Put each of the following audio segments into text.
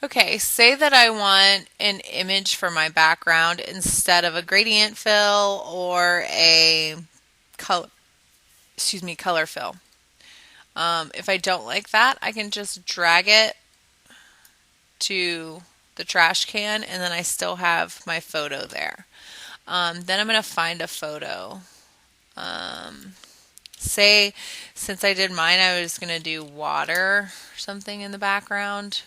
Okay, say that I want an image for my background instead of a gradient fill or a color, color fill. If I don't like that, I can just drag it to the trash can and then I still have my photo there. Then I'm going to find a photo. Um, Say, since I did mine, I was going to do water or something in the background.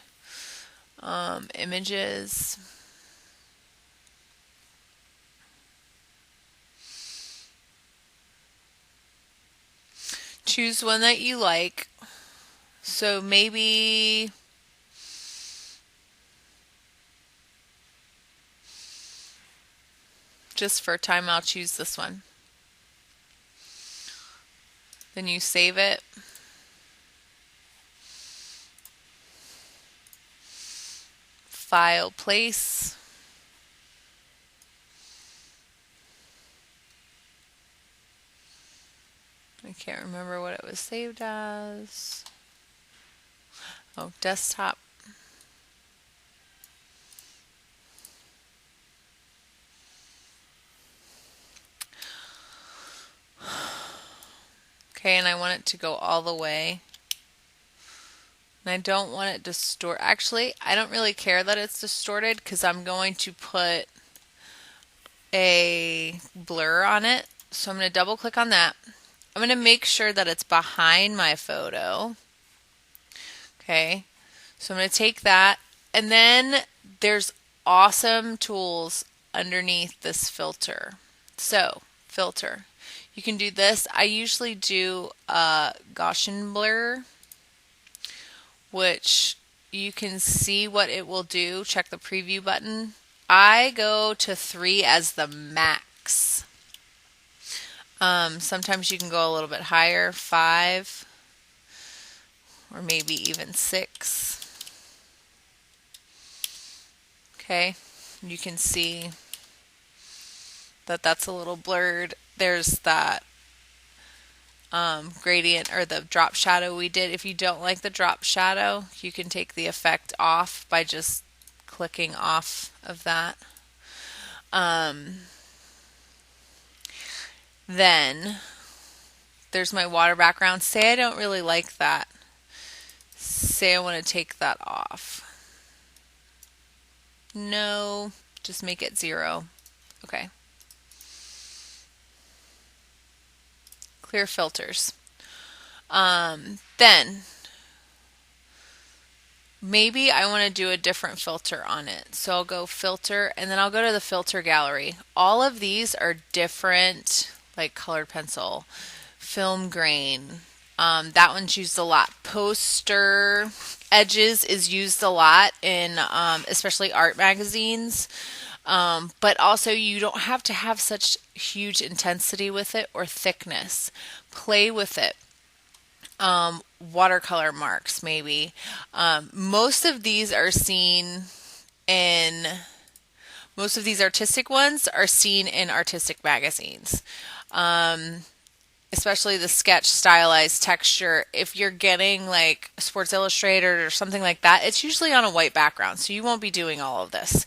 Images. Choose one that you like. So maybe just for time, I'll choose this one. Then you save it. File, place. I can't remember what it was saved as. Oh, desktop. Okay, and I want it to go all the way. And I don't want it distort. Actually, I don't really care that it's distorted because I'm going to put a blur on it. So I'm going to double click on that. I'm going to make sure that it's behind my photo. Okay, so I'm going to take that, and then there's awesome tools underneath this filter. So, filter. You can do this. I usually do a Gaussian blur, which you can see what it will do. Check the preview button. I go to 3 as the max. Sometimes you can go a little bit higher, 5, or maybe even 6. Okay, you can see that that's a little blurred. There's that gradient or the drop shadow we did. If you don't like the drop shadow, you can take the effect off by just clicking off of that. Then there's my water background. Say I don't really like that. Say I want to take that off. No, just make it 0. Okay. Clear filters. Then maybe I want to do a different filter on it. So I'll go filter and then I'll go to the filter gallery. All of these are different, like colored pencil, film grain. That one's used a lot. Poster edges is used a lot in especially art magazines. But also you don't have to have such huge intensity with it or thickness. Play with it. Watercolor marks maybe. Most of these are seen in most of these artistic ones are seen in artistic magazines. Especially the sketch stylized texture. If you're getting like Sports Illustrated or something like that, it's usually on a white background, so you won't be doing all of this.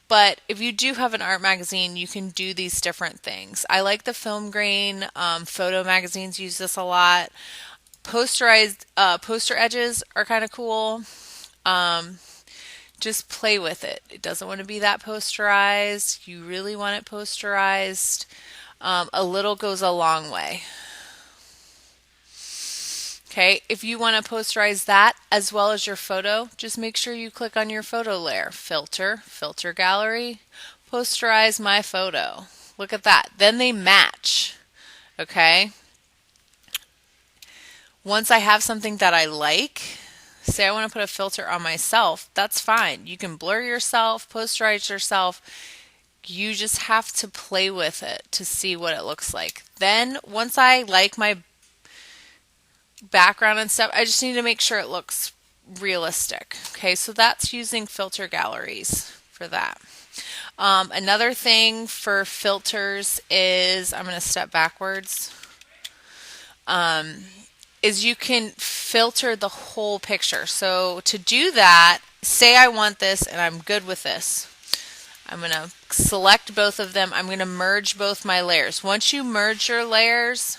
But if you do have an art magazine, you can do these different things. I like the film grain. Photo magazines use this a lot. Posterized poster edges are kind of cool. Just play with it. It doesn't want to be that posterized. You really want it posterized. A little goes a long way. Okay, if you want to posterize that as well as your photo, just make sure you click on your photo layer. Filter, filter gallery, posterize my photo. Look at that. Then they match. Okay. Once I have something that I like, say I want to put a filter on myself, that's fine. You can blur yourself, posterize yourself. You just have to play with it to see what it looks like. Then once I like my background and stuff, I just need to make sure it looks realistic. Okay, so that's using filter galleries for that. Another thing for filters is, I'm going to step backwards, is you can filter the whole picture. So to do that, say I want this and I'm good with this. I'm going to select both of them. I'm going to merge both my layers. Once you merge your layers,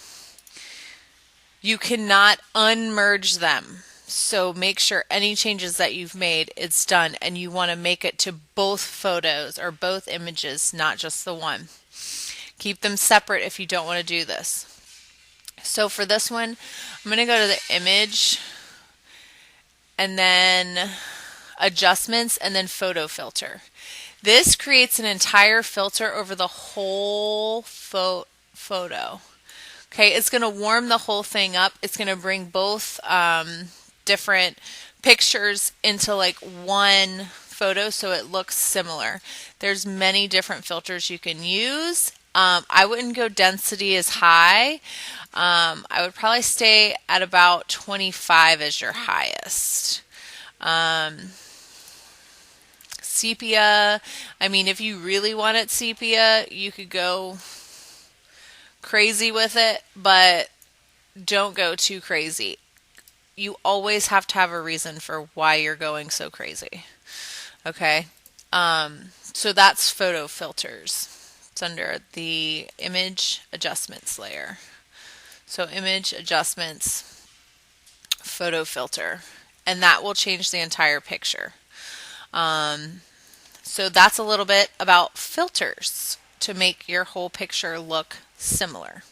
you cannot unmerge them. So make sure any changes that you've made, it's done, and you want to make it to both photos or both images, not just the one. Keep them separate if you don't want to do this. So for this one, I'm going to go to the image and then adjustments and then photo filter. This creates an entire filter over the whole photo. Okay, it's going to warm the whole thing up. It's going to bring both different pictures into like one photo so it looks similar. There's many different filters you can use. I wouldn't go density as high. I would probably stay at about 25 as your highest. Sepia, I mean, if you really wanted sepia, you could go crazy with it, but don't go too crazy. You always have to have a reason for why you're going so crazy. Okay? So that's photo filters. It's under the image adjustments layer. So image adjustments, photo filter, and that will change the entire picture. So that's a little bit about filters to make your whole picture look similar.